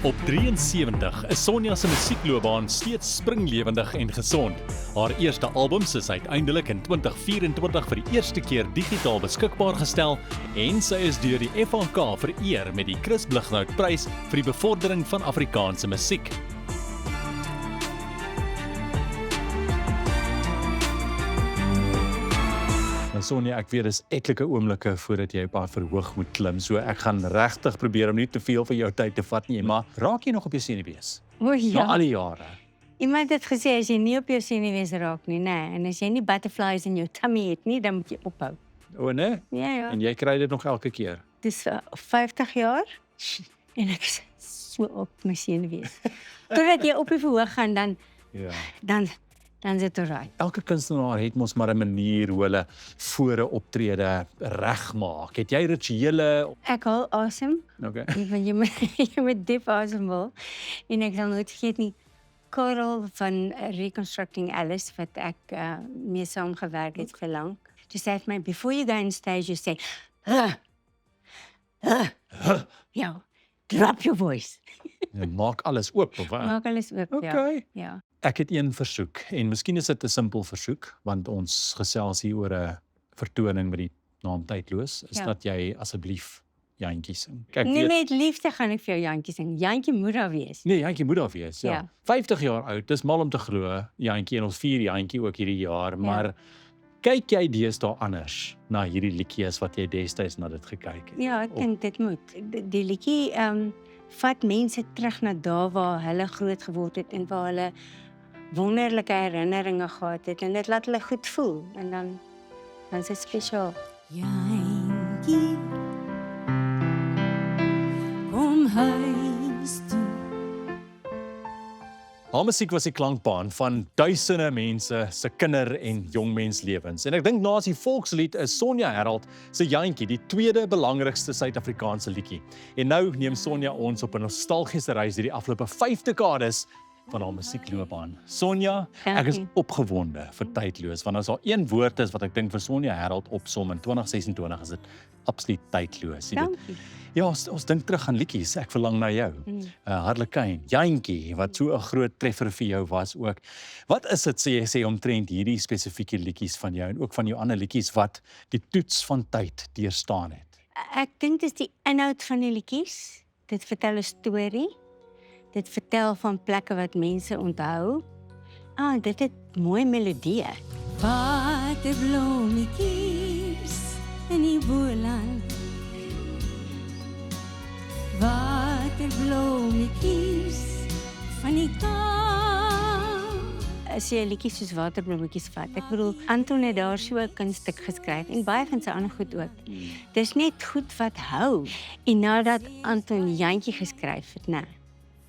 Op 73 is Sonja se musiekloopbaan steeds springlewendig en gesond. Haar eerste albums is uiteindelik in 2024 vir die eerste keer digitaal beskikbaar gestel en sy is deur die FHK vereer met die Chris Blighnout Prys vir die bevordering van Afrikaanse musiek. Sonja, ek weet dis etlike oomblikke voordat jy op haar verhoog moet klim, so ek gaan regtig probeer om nie te veel van jou tyd te vat nie, maar raak jy nog op jou senuwees? O ja. Na al die jare. Iemand het gesê as jy nie op jou senuwees raak nie, nee, en as jy nie butterflies in jou tummy het nie, dan moet jy ophou. O nee? Ja. En jy kry dit nog elke keer? Dis 50 jaar en ek is so op my senuwees. Totdat jy op die verhoog gaan, dan is dit reg. Elke kunstenaar het mos maar 'n manier hoe hulle voor 'n optrede regmaak. Het jy rituele? Ek haal asem. Okay. Want jy moet diep asemhaal. En ek sal nooit vergeet nie, Karel van Reconstructing Alice, wat ek mee saamgewerk het vir lank. Toe sê hy vir my, before you go on stage, you say, ja, drop your voice. Jy maak alles oop, of wat? Maak alles oop, Okay. ja. Ek het een versoek, en miskien is dit 'n simpel versoek, want ons gesels hier oor 'n vertoning met die naam Tydloos, is dat jy asseblief Jantjie sing. Kyk, Nie met liefde gaan ek vir jou Jantjie sing. Jantjie moet daar wees. Nee, Jantjie moet daar wees, ja. Ja. 50 jaar oud, dis mal om te glo, Jantjie, en ons vier Jantjie ook hierdie jaar, maar kyk jy deesdae anders na hierdie liedjie as wat jy destyds na dit gekyk het? Ja, ek dink dit moet. Die liedjie vat mense terug na daar waar hulle groot geword het en waar hulle wonderlike herinneringe gehad het en dit laat hulle goed voel en dan is dit spesiaal. Jantjie, kom huis toe. Haar musiek was die klankbaan van duisende mense se kinder- en jongmenslewens. En ek dink na as die volkslied is Sonja Herald se Jantjie die tweede belangrikste Suid-Afrikaanse liedjie. En nou neem Sonja ons op 'n nostalgiese reis deur die afgelope 5 dekades van haar musiekloopbaan. Sonja, ek is opgewonde vir Tydloos, want as daar een woord is wat ek dink vir Sonja Herald opsom in 2026 is dit absoluut tydloos. Dankie. Ja, ons dink terug aan liedjies. Ek verlang na jou. Harlekin, Jantjie, wat so 'n groot treffer vir jou was ook. Wat is dit sê jy sê omtrent hierdie spesifieke liedjies van jou en ook van jou ander liedjies wat die toets van tyd deurstaan het? Ek dink dis die inhoud van die liedjies. Dit vertel 'n storie. Dit vertel van plekke wat mense onthou. Dit het mooi melodieë. Waterblommetjies in die boerland. Waterblommetjies van die kamp. As jy 'n liedjie soos Waterblommetjies vat, ek bedoel, Anton het daar so 'n kunststuk geskryf en baie van sy ander goed ook. Dis net goed wat hou. En nadat Anton Jantjie geskryf het,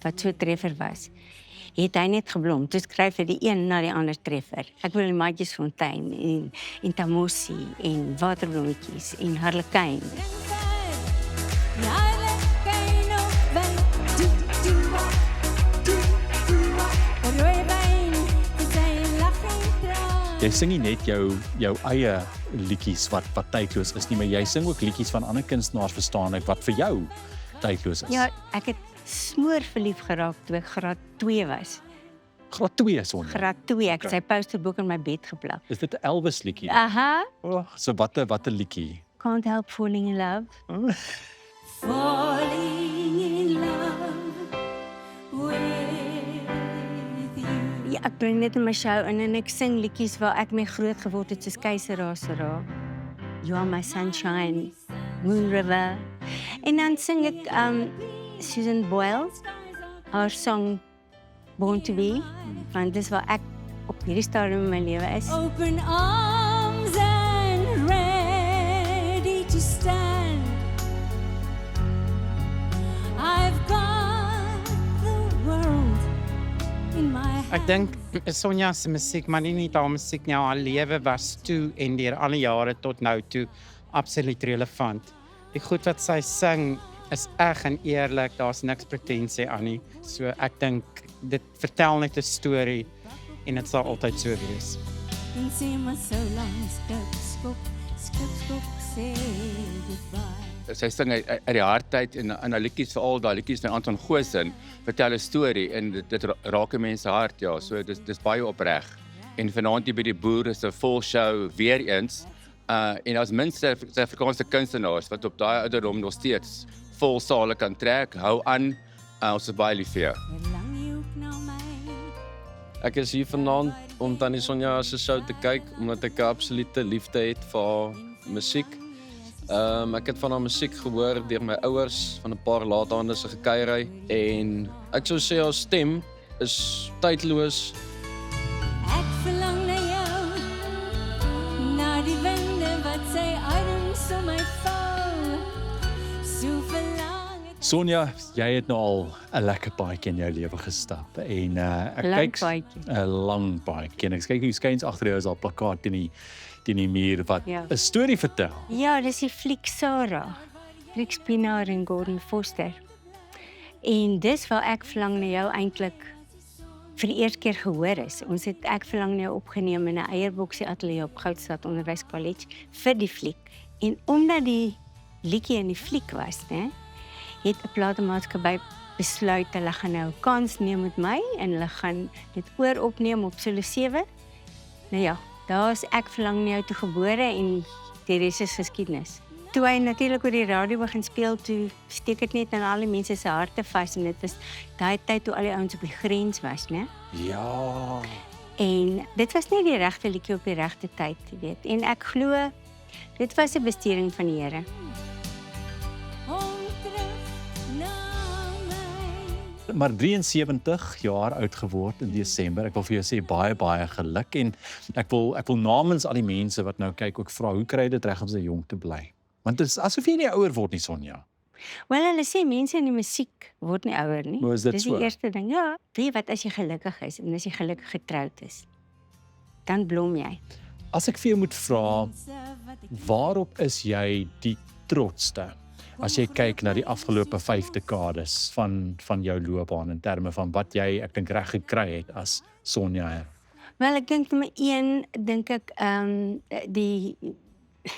wat so treffer was, het hy net geblom. Toe skryf hy die een na die ander treffer. Ek wil die Maatjiesfontein en Tamosi en Waterblommetjies en Harlekin. Jy sing nie net jou eie liedjies wat tydloos is nie, maar jy sing ook liedjies van ander kunstenaars, verstaan ek, wat vir jou tydloos is. Ja, ek het smoor verlief geraak toe ek graad 2 was. Graad 2, Sonja? Graad 2, ek het sy posterboek in my bed geplak. Is dit 'n Elvis liedjie? Aha. So wat 'n liedjie? Can't help falling in love. Falling in love with you. Ja, ek bring dit in my show en ek sing liedjies waar ek mee groot geword het, soos Keisera. You Are My Sunshine, Moon River. En dan sing ek Susan Boyle, haar song Born to Be, want dis waar ek op hierdie stadium in my lewe is. Open arms and ready to stand. I've got the world in my hand. Ek dink Sonja se musiek, maar nie net haar musiek nie, haar lewe was toe en deur alle jare tot nou toe absoluut relevant. Die goed wat sy sing is eg en eerlik, daar's niks pretensie aan nie. So ek dink dit vertel net 'n storie en dit sal altyd so wees. En sê maar so lank skip, sê goodbye. sy sing uit die hart uit en haar liedjies, veral daai liedjies van Anton Goosen, vertel 'n storie en dit raak 'n mens se hart, ja, so dis baie opreg. En vanaand hier by die boer is 'n vol show weer eens. En as minste Suid-Afrikaanse kunstenaars wat op daai ouderdom nog steeds vol sale kan trek, hou aan, ons is baie lief vir jou. Verlang jy ook na my? Ek is hier vanaand om Tannie Sonja se show te kyk, omdat ek 'n absolute liefde het vir haar musiek. Ek het van haar musiek gehoor deur my ouers van 'n paar laathaande se gekuierery en ek sou sê haar stem is tydloos. Ek verlang na jou, na die winde wat sy arms om my vou. So verlang ek. Sonja, jy het nou al 'n lekker paadjie in jou lewe gestap en ek Lang kyk paadjie. 'n lang paadjie. En ek kyk hier skuins agter jou is al plakkaat teen die muur wat 'n Ja. storie vertel. Ja, dis die fliek Sarah. Rick Spinaar en Gordon Foster. En dis waar ek verlang na jou eintlik vir die eerste keer gehoor is. Ons het ek verlang na jou opgeneem in 'n eierboksie ateljee op Goudstad Onderwyskollege vir die fliek. En omdat die liedjie in die fliek was, né, het 'n platemaatskappy besluit hulle gaan nou 'n kans neem met my en hulle gaan dit ooropneem op Solo 7. Nou ja, daar's ek verlang na jou toe gebore en die res is geskiedenis. Toe hy natuurlik oor die radio begin speel, toe steek dit net in al die mense se harte vas en dit was daai tyd toe al die ouens op die grens was, né? Ja. En dit was net die regte liedjie op die regte tyd, jy weet. En ek glo dit was 'n besteding van die Here. Maar 73 jaar oud geword in Desember. Ek wil vir jou sê baie geluk en ek wil namens al die mense wat nou kyk ook vra hoe kry jy dit reg om so jonk te bly? Want dit is asof jy nie ouer word nie, Sonja. Wel, hulle sê mense in die musiek word nie ouer nie. Maar is dit Dis so? die eerste ding. Ja, weet jy wat, as jy gelukkig is en as jy gelukkig getroud is, dan blom jy. As ek vir jou moet vra, waarop is jy die trotste? As jy kyk na die afgelope 5 dekades van jou loopbaan in terme van wat jy, ek dink, reg gekry het as Sonja. Wel, ek dink nommer 1, dink ek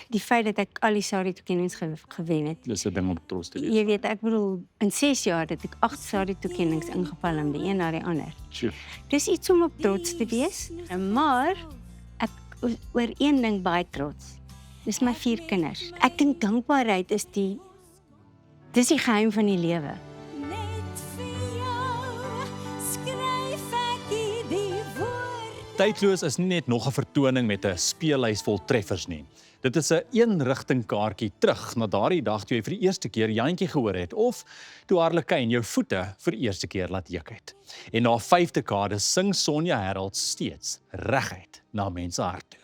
die feit dat ek al die SARI toekennings gewen het. Dis 'n ding om trots te wees. Jy weet, ek bedoel, in 6 jaar het ek 8 SARI toekennings ingepalm, die een na die ander. Sjoe. Dis iets om op trots te wees, maar ek oor een ding baie trots. Dis my 4 kinders. Ek dink dankbaarheid is dis die geheim van die lewe. Tydloos is nie net nog 'n vertoning met 'n speellys vol treffers nie. Dit is 'n eenrigting kaartjie terug na daardie dag toe jy vir die eerste keer Jantjie gehoor het of toe Harlekin jou voete vir die eerste keer laat juk het. En na 5 dekades sing Sonja Herald steeds reguit na mense hart toe.